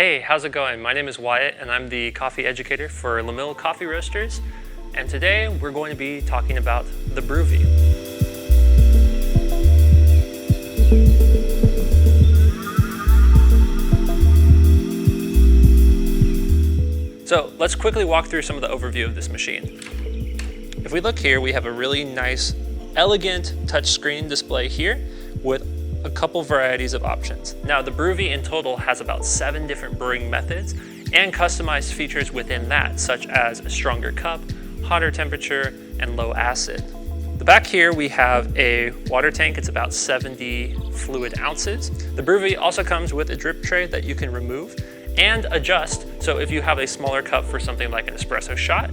Hey, how's it going? My name is Wyatt and I'm the coffee educator for LAMILL Coffee Roasters. And today we're going to be talking about the Bruvi. So let's quickly walk through some of the overview of this machine. If we look here, we have a really nice, elegant touchscreen display here with a couple varieties of options. Now the Bruvi in total has about 7 different brewing methods and customized features within that, such as a stronger cup, hotter temperature, and low acid. The back here we have a water tank. It's about 70 fluid ounces. The Bruvi also comes with a drip tray that you can remove and adjust. So if you have a smaller cup for something like an espresso shot,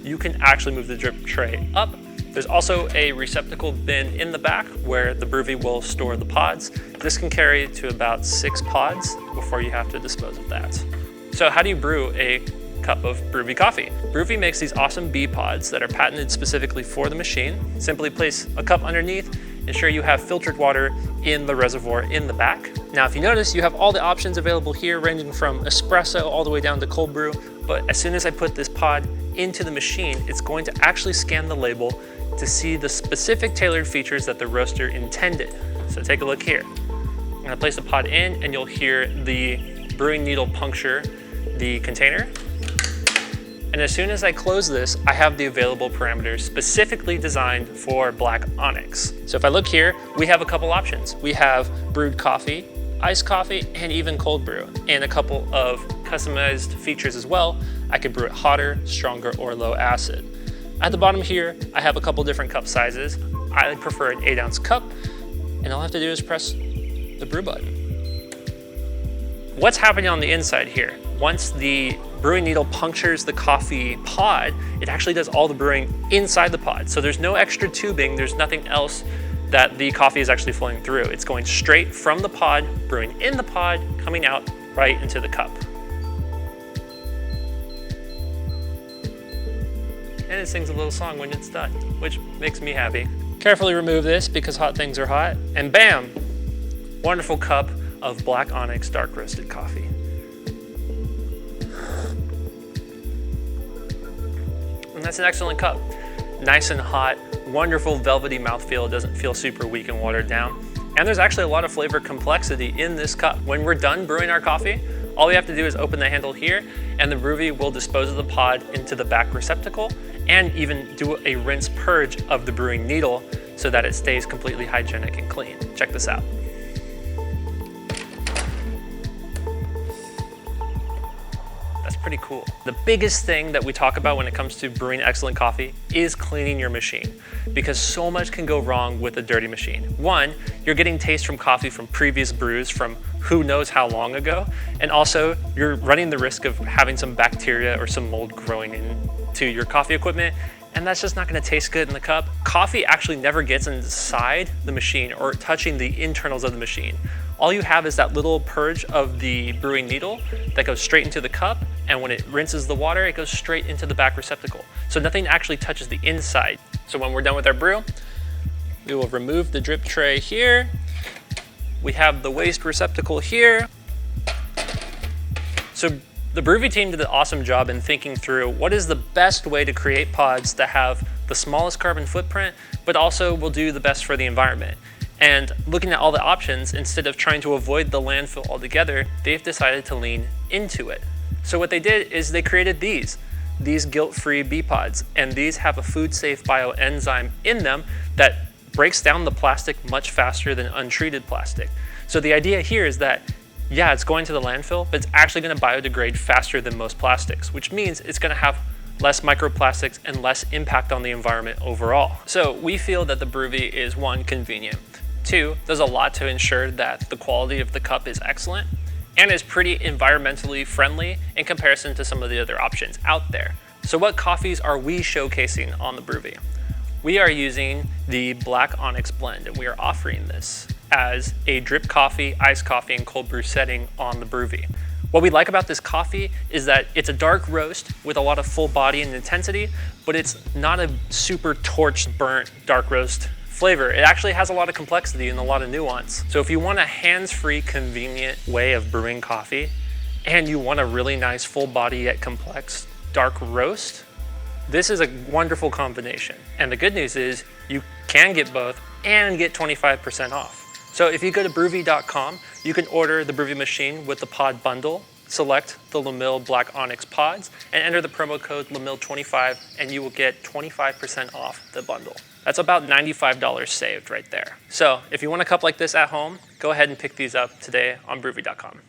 you can actually move the drip tray up. There's also a receptacle bin in the back where the Bruvi will store the pods. This can carry to about 6 pods before you have to dispose of that. So how do you brew a cup of Bruvi coffee? Bruvi makes these awesome B-Pods that are patented specifically for the machine. Simply place a cup underneath, ensure you have filtered water in the reservoir in the back. Now, if you notice, you have all the options available here, ranging from espresso all the way down to cold brew. But as soon as I put this pod into the machine, it's going to actually scan the label to see the specific tailored features that the roaster intended. So take a look here. I'm gonna place the pod in and you'll hear the brewing needle puncture the container. And as soon as I close this, I have the available parameters specifically designed for Black Onyx. So if I look here, we have a couple options. We have brewed coffee, iced coffee, and even cold brew, and a couple of customized features as well. I could brew it hotter, stronger, or low acid. At the bottom here, I have a couple different cup sizes. I prefer an 8-ounce cup, and all I have to do is press the brew button. What's happening on the inside here? Once the brewing needle punctures the coffee pod, it actually does all the brewing inside the pod. So there's no extra tubing, there's nothing else that the coffee is actually flowing through. It's going straight from the pod, brewing in the pod, coming out right into the cup. And it sings a little song when it's done, which makes me happy. Carefully remove this because hot things are hot, and bam! Wonderful cup of Black Onyx dark roasted coffee. And that's an excellent cup. Nice and hot, wonderful velvety mouthfeel. It doesn't feel super weak and watered down. And there's actually a lot of flavor complexity in this cup. When we're done brewing our coffee, all we have to do is open the handle here and the Bruvi will dispose of the pod into the back receptacle and even do a rinse purge of the brewing needle so that it stays completely hygienic and clean. Check this out. That's pretty cool. The biggest thing that we talk about when it comes to brewing excellent coffee is cleaning your machine, because so much can go wrong with a dirty machine. One, you're getting taste from coffee from previous brews from who knows how long ago, and also you're running the risk of having some bacteria or some mold growing into your coffee equipment, and that's just not going to taste good in the cup. Coffee actually never gets inside the machine or touching the internals of the machine. All you have is that little purge of the brewing needle that goes straight into the cup, and when it rinses the water, it goes straight into the back receptacle. So nothing actually touches the inside. So when we're done with our brew, we will remove the drip tray here. We have the waste receptacle here. So the Bruvi team did an awesome job in thinking through what is the best way to create pods that have the smallest carbon footprint, but also will do the best for the environment. And looking at all the options, instead of trying to avoid the landfill altogether, they've decided to lean into it. So what they did is they created these guilt-free B-Pods, and these have a food-safe bioenzyme in them that breaks down the plastic much faster than untreated plastic. So the idea here is that, yeah, it's going to the landfill, but it's actually going to biodegrade faster than most plastics, which means it's going to have less microplastics and less impact on the environment overall. So we feel that the Bruvi is, 1, convenient. 2, does a lot to ensure that the quality of the cup is excellent and is pretty environmentally friendly in comparison to some of the other options out there. So what coffees are we showcasing on the Bruvi? We are using the Black Onyx blend, and we are offering this as a drip coffee, iced coffee, and cold brew setting on the Bruvi. What we like about this coffee is that it's a dark roast with a lot of full body and intensity, but it's not a super torched, burnt, dark roast flavor. It actually has a lot of complexity and a lot of nuance. So if you want a hands-free, convenient way of brewing coffee, and you want a really nice full body yet complex dark roast, this is a wonderful combination. And the good news is you can get both and get 25% off. So if you go to bruvi.com, you can order the Bruvi machine with the pod bundle, select the LAMILL Black Onyx pods, and enter the promo code LAMILL25, and you will get 25% off the bundle. That's about $95 saved right there. So if you want a cup like this at home, go ahead and pick these up today on bruvi.com.